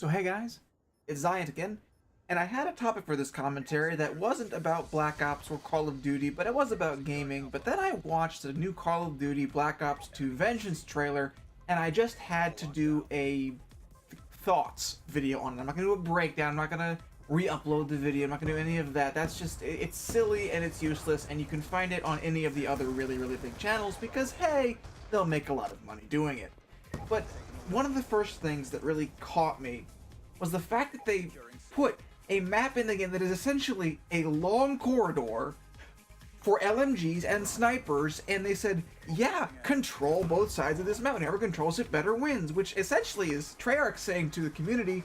So hey guys, it's Ziant again, and I had a topic for this commentary that wasn't about Black Ops or Call of Duty, but it was about gaming. But then I watched the new Call of Duty Black Ops 2 Vengeance trailer, and I just had to do a thoughts video on it. I'm not going to do a breakdown, I'm not going to re-upload the video, I'm not going to do any of that. That's just, it's silly and it's useless, and you can find it on any of the other really big channels because, hey, they'll make a lot of money doing it. But one of the first things that really caught me was the fact that they put a map in the game that is essentially a long corridor for LMGs and snipers, and they said, yeah, control both sides of this map. Whoever controls it better wins, which essentially is Treyarch saying to the community,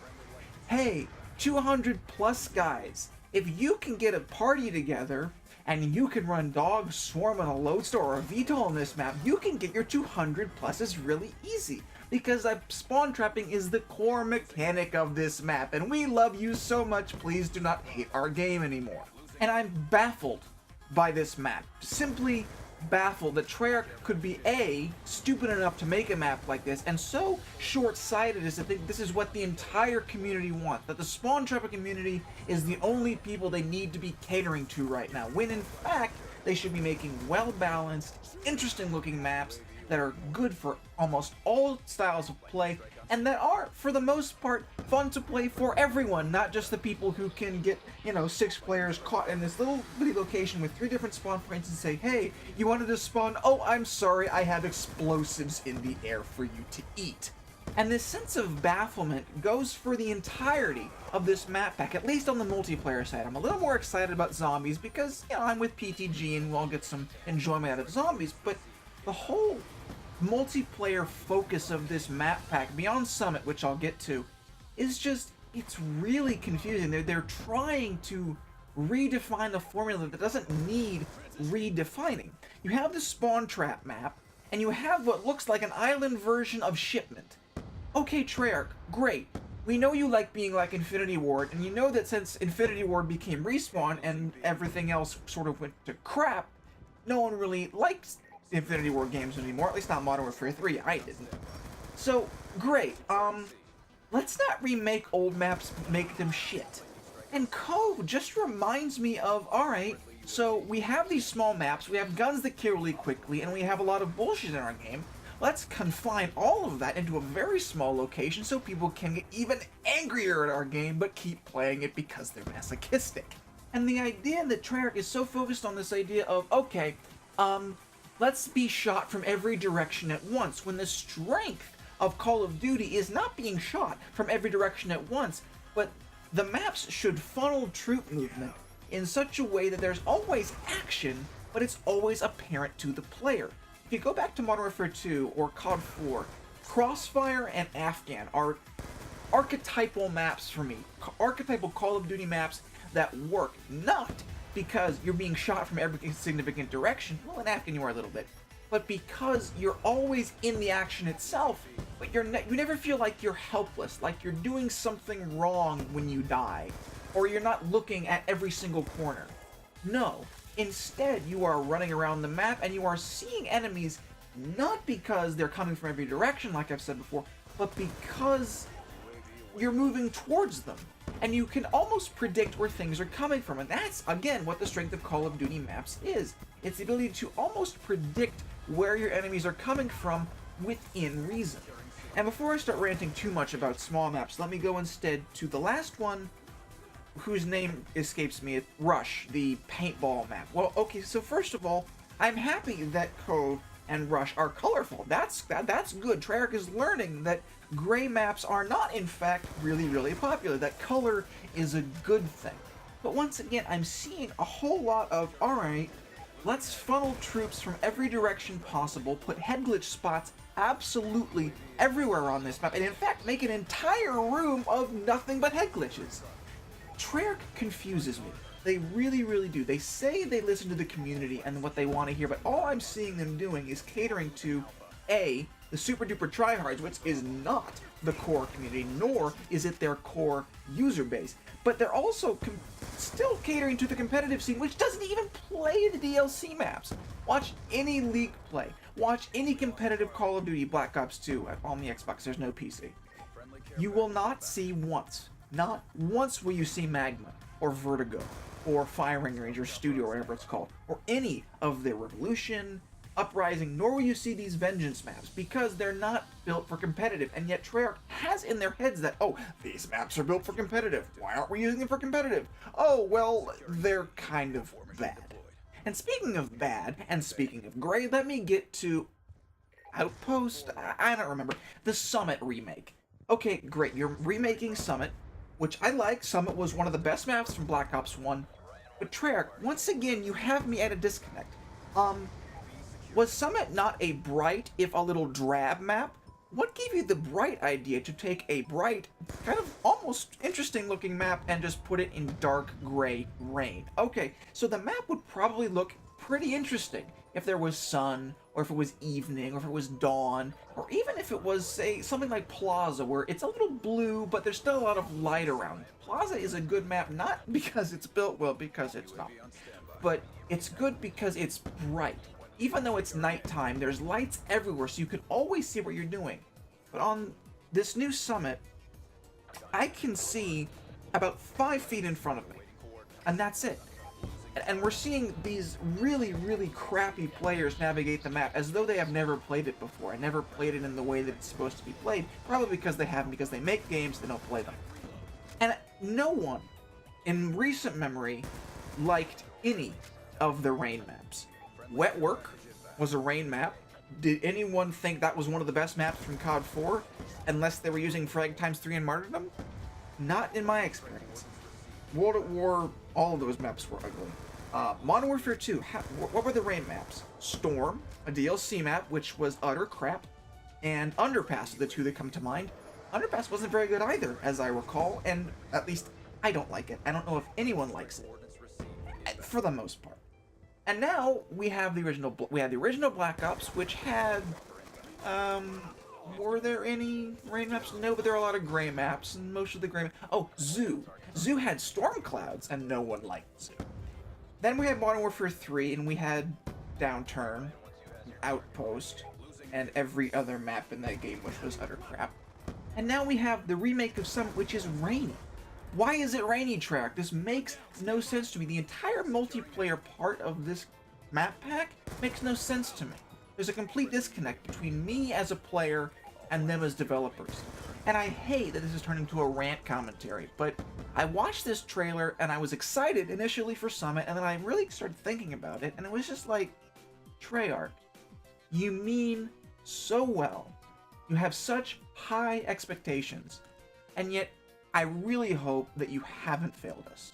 hey, 200 plus guys, if you can get a party together and you can run Dog Swarm on a Lodestar or a VTOL on this map, you can get your 200 pluses really easy. Because spawn trapping is the core mechanic of this map, and we love you so much, please do not hate our game anymore. And I'm baffled by this map. Simply baffled that Treyarch could be A, stupid enough to make a map like this, and so short-sighted as to think this is what the entire community wants, that the spawn trapping community is the only people they need to be catering to right now, when in fact they should be making well-balanced, interesting-looking maps that are good for almost all styles of play, and that are, for the most part, fun to play for everyone, not just the people who can get, 6 players caught in this little bitty location with 3 different spawn points and say, hey, you wanted to spawn? Oh, I'm sorry, I have explosives in the air for you to eat. And this sense of bafflement goes for the entirety of this map pack, at least on the multiplayer side. I'm a little more excited about zombies because, I'm with PTG and we'll get some enjoyment out of zombies, but the whole multiplayer focus of this map pack, beyond Summit, which I'll get to, is just, it's really confusing. They're trying to redefine the formula that doesn't need redefining. You have the spawn trap map, and you have what looks like an island version of Shipment. Okay, Treyarch, great. We know you like being like Infinity Ward, and you know that since Infinity Ward became Respawn and everything else sort of went to crap, no one really likes Infinity Ward games anymore, at least not Modern Warfare 3, I didn't. So, great, let's not remake old maps, make them shit. And Cove just reminds me of, alright, so we have these small maps, we have guns that kill really quickly, and we have a lot of bullshit in our game. Let's confine all of that into a very small location so people can get even angrier at our game, but keep playing it because they're masochistic. And the idea that Treyarch is so focused on this idea of, okay, let's be shot from every direction at once, when the strength of Call of Duty is not being shot from every direction at once, but the maps should funnel troop movement in such a way that there's always action, but it's always apparent to the player. If you go back to Modern Warfare 2 or COD 4, Crossfire and Afghan are archetypal maps for me. Archetypal Call of Duty maps that work, not because you're being shot from every significant direction, well, in Afghan you are a little bit, but because you're always in the action itself, but you never feel like you're helpless, like you're doing something wrong when you die, or you're not looking at every single corner. No, instead you are running around the map and you are seeing enemies not because they're coming from every direction, like I've said before, but because you're moving towards them. And you can almost predict where things are coming from, and that's, again, what the strength of Call of Duty maps is. It's the ability to almost predict where your enemies are coming from within reason. And before I start ranting too much about small maps, let me go instead to the last one, whose name escapes me, Rush, the paintball map. Well, okay, so first of all, I'm happy that Cove and Rush are colorful. That's good. Treyarch is learning that gray maps are not, in fact, really popular. That color is a good thing. But once again, I'm seeing a whole lot of, alright, let's funnel troops from every direction possible, put head glitch spots absolutely everywhere on this map, and in fact, make an entire room of nothing but head glitches. Treyarch confuses me. They really do. They say they listen to the community and what they want to hear, but all I'm seeing them doing is catering to, A, the super duper tryhards, which is not the core community, nor is it their core user base. But they're also still catering to the competitive scene, which doesn't even play the DLC maps. Watch any League play. Watch any competitive Call of Duty Black Ops 2 on the Xbox. There's no PC. You will not see once, not once will you see Magma, or Vertigo, or Firing Range, or Studio, or whatever it's called, or any of the Revolution, Uprising, nor will you see these Vengeance maps, because they're not built for competitive, and yet Treyarch has in their heads that, oh, these maps are built for competitive, why aren't we using them for competitive? Oh, well, they're kind of bad. And speaking of bad, and speaking of great, let me get to Outpost? I don't remember. The Summit remake. Okay, great, you're remaking Summit, which I like. Summit was one of the best maps from Black Ops 1, but Treyarch, once again, you have me at a disconnect. Was Summit not a bright, if a little drab map? What gave you the bright idea to take a bright, kind of almost interesting looking map and just put it in dark gray rain? Okay, so the map would probably look pretty interesting if there was sun, or if it was evening, or if it was dawn, or even if it was, say, something like Plaza, where it's a little blue, but there's still a lot of light around it. Plaza is a good map, not because it's built well, because it's not, but it's good because it's bright. Even though it's nighttime, there's lights everywhere, so you can always see what you're doing. But on this new Summit, I can see about 5 feet in front of me, and that's it. And we're seeing these really, really crappy players navigate the map as though they have never played it before, and never played it in the way that it's supposed to be played, probably because they haven't, because they make games, they don't play them. And no one, in recent memory, liked any of the rain maps. Wet Work was a rain map. Did anyone think that was one of the best maps from COD 4? Unless they were using Frag times 3 and Martyrdom? Not in my experience. World at War, all of those maps were ugly. Modern Warfare 2, what were the rain maps? Storm, a DLC map, which was utter crap, and Underpass are the two that come to mind. Underpass wasn't very good either, as I recall, and at least I don't like it. I don't know if anyone likes it, for the most part. And now we have the original Black Ops, which had, were there any rain maps? No, but there are a lot of gray maps, and most of the gray oh, Zoo. Zoo had storm clouds, and no one liked Zoo. Then we had Modern Warfare 3, and we had Downturn, Outpost, and every other map in that game, which was utter crap. And now we have the remake of Summit, which is rainy. Why is it rainy, Treyarch? This makes no sense to me. The entire multiplayer part of this map pack makes no sense to me. There's a complete disconnect between me as a player and them as developers. And I hate that this has turned into a rant commentary, but I watched this trailer and I was excited initially for Summit, and then I really started thinking about it, and it was just like, Treyarch, you mean so well. You have such high expectations, and yet I really hope that you haven't failed us.